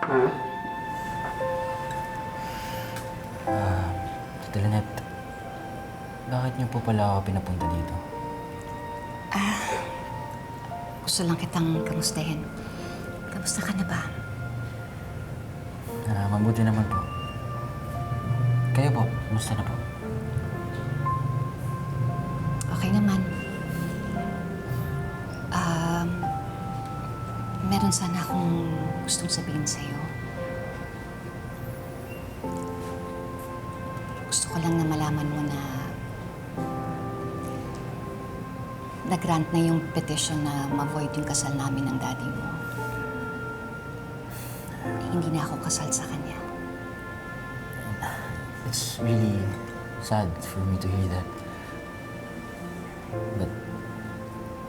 Tita Lynette, bakit niyo po pala ako pinapunta dito? Gusto lang kitang kamustahin. Kamusta ka na ba? Mabuti naman po. Kayo po, kumusta na po? Okay naman. Meron sana akong gustong sabihin sa'yo. Gusto ko lang na malaman mo na nag-grant na yung petition na ma-void yung kasal namin ng daddy mo. Hindi na ako kasal sa kanya. It's really sad for me to hear that. But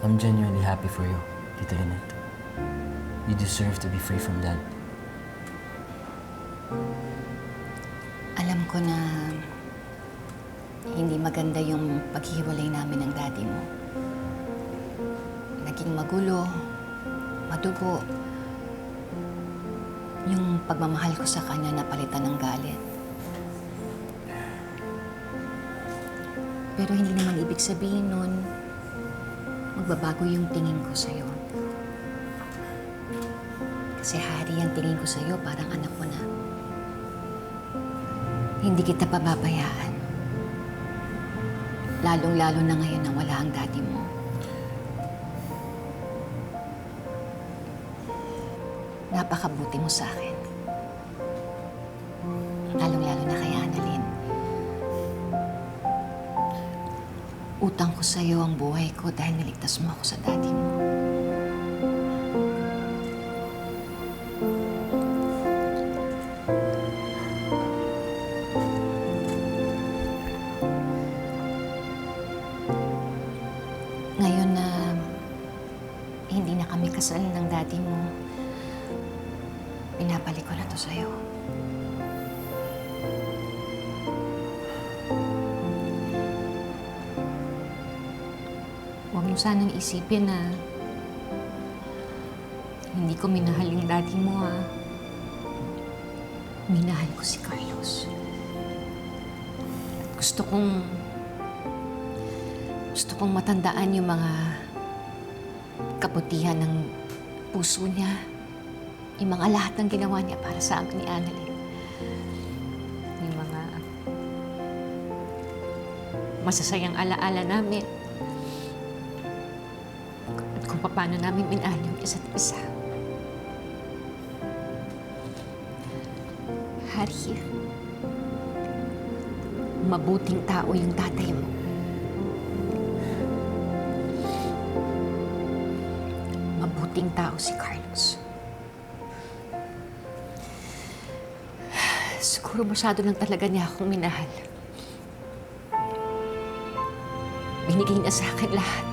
I'm genuinely happy for you, Tita Lynette. You deserve to be free from that. Alam ko na hindi maganda yung paghiwalay namin ng daddy mo. Naging magulo, madugo. Yung pagmamahal ko sa kanya napalitan ng galit. Pero hindi naman ibig sabihin nun, magbabago yung tingin ko sa'yo. Kasi Hari, ang tingin ko sa'yo parang anak ko na. Hindi kita pababayaan. Lalong-lalo na ngayon na wala ang daddy mo. Napakabuti mo sa akin. Lalong-lalo na kay Annalyn. Utang ko sa'yo ang buhay ko dahil niligtas mo ako sa daddy mo. Ngayon na hindi na kami kasal ng daddy mo, pinabalik ko na to sa'yo. Huwag mo sanang isipin na hindi ko minahal yung daddy mo, ha? Minahal ko si Carlos. At gusto kong matandaan yung mga kabutihan ng puso niya. Yung mga lahat ng ginawa niya para sa amin ni Annalyn. Yung mga masasayang alaala namin. At kung paano namin minahal yung isa't isa. Hari, mabuting tao yung tatay mo. Mabuting tao si Carlos. Siguro masyado lang talaga niya akong minahal. Binigay niya sa akin lahat.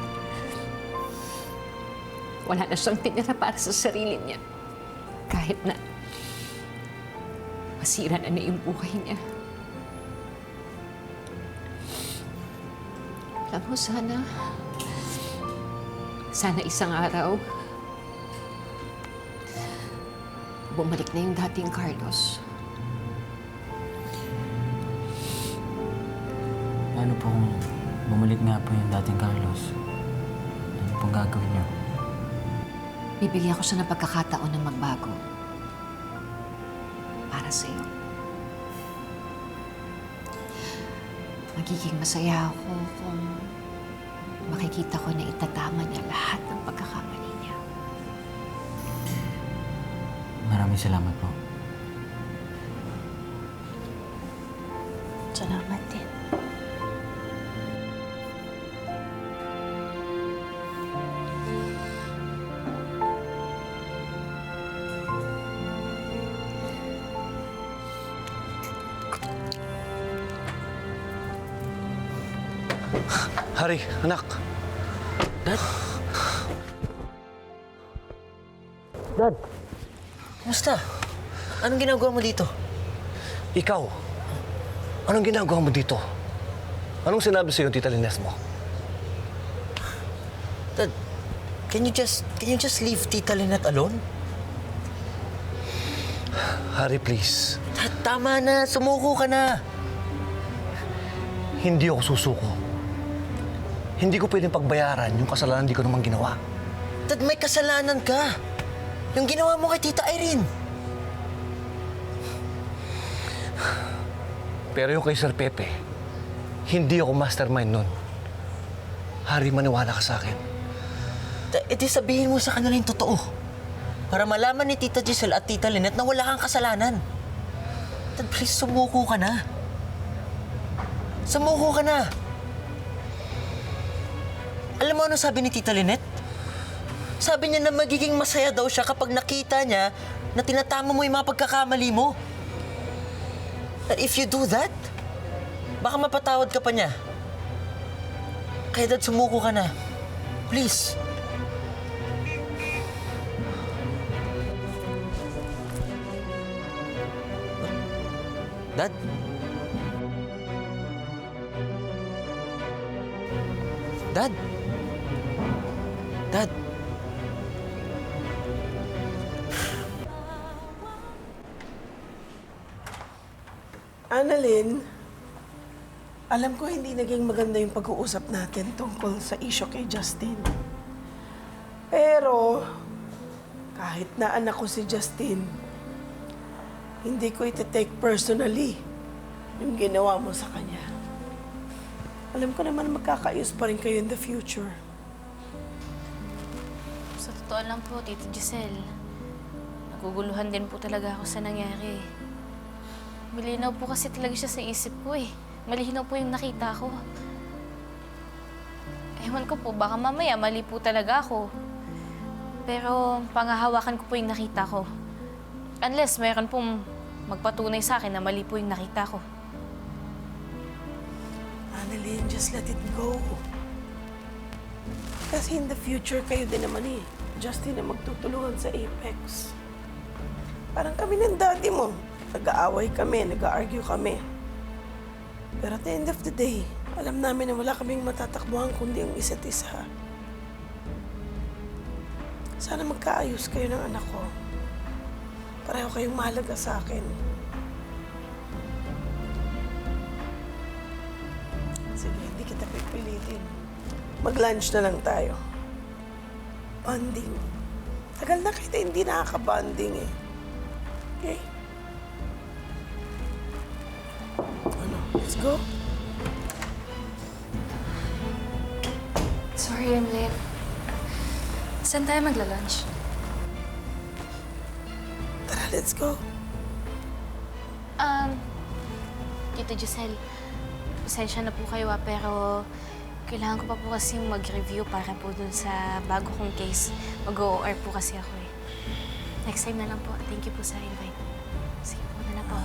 Wala na siyang tinira para sa sarili niya. Kahit na masira na yung buhay niya. Alam mo, sana isang araw, bumalik na yung dating Carlos. Paano po kung bumalik nga po yung dating Carlos? Ano pong gagawin niyo? Bibigyan ko siya ng pagkakataon na magbago. Para sa'yo. Magiging masaya ako kung makikita ko na itatama niya lahat ng pagkakamali niya. Maraming salamat po. Salamat din. Hari, anak. Dad? Dad? Kumusta? Anong ginagawa mo dito? Ikaw, anong ginagawa mo dito? Anong sinabi sa'yo, Tita Lynette mo? Dad, can you just leave Tita Lynette alone? Harry, please. Tama na, sumuko ka na. Hindi ako susuko. Hindi ko pwedeng pagbayaran yung kasalanan hindi ko naman ginawa. Dad, may kasalanan ka. Yung ginawa mo kay Tita Irene. Pero yung kay Sir Pepe, hindi ako mastermind nun. Harry, maniwala ka sa akin. Di sabihin mo sa kanila yung totoo. Para malaman ni Tita Giselle at Tita Lynette na wala kang kasalanan. Dad, please, sumuko ka na. Sumuko ka na. Alam mo ano sabi ni Tita Lynette? Sabi niya na magiging masaya daw siya kapag nakita niya na tinatama mo yung mga pagkakamali mo. And if you do that, baka mapatawad ka pa niya. Kaya Dad, sumuko ka na. Please. Dad? Dad? Dad? Annalyn, alam ko hindi naging maganda yung pag-uusap natin tungkol sa issue kay Justin. Pero, kahit na anak ko si Justin, hindi ko iti-take personally yung ginawa mo sa kanya. Alam ko naman magkakaayos pa rin kayo in the future. Sa totoo lang po, Tita Giselle, naguguluhan din po talaga ako sa nangyari. Malinaw po kasi talaga siya sa isip ko eh. Malinaw po yung nakita ko. Ewan ko po, baka mamaya mali po talaga ako. Pero pangahawakan ko po yung nakita ko. Unless mayroon pong magpatunay sa akin na mali po yung nakita ko. Annalyn, just let it go. Kasi in the future, kayo din naman eh. Justin na magtutulungan sa Apex. Parang kami ng daddy mo. Nag-aaway kami, nag-argue kami. Pero at the end of the day, alam namin na wala kaming matatakbuhan kundi ang isa't isa. Sana magkaayos kayo ng anak ko. Pareho kayong mahalaga sa akin. Sige, hindi kita pipilitin. Mag-lunch na lang tayo. Bonding. Tagal na kita hindi nakaka-bonding eh. Okay? Ano, let's go. Sorry, I'm late. Saan tayo magla-lunch? Tara, let's go. Tita Giselle, pasensya na po kayo pero kailangan ko pa po kasi mag-review para po dun sa bago kong case. Mag-OR po kasi ako eh. Next time na lang po. Thank you po sa invite. Sige po, na po.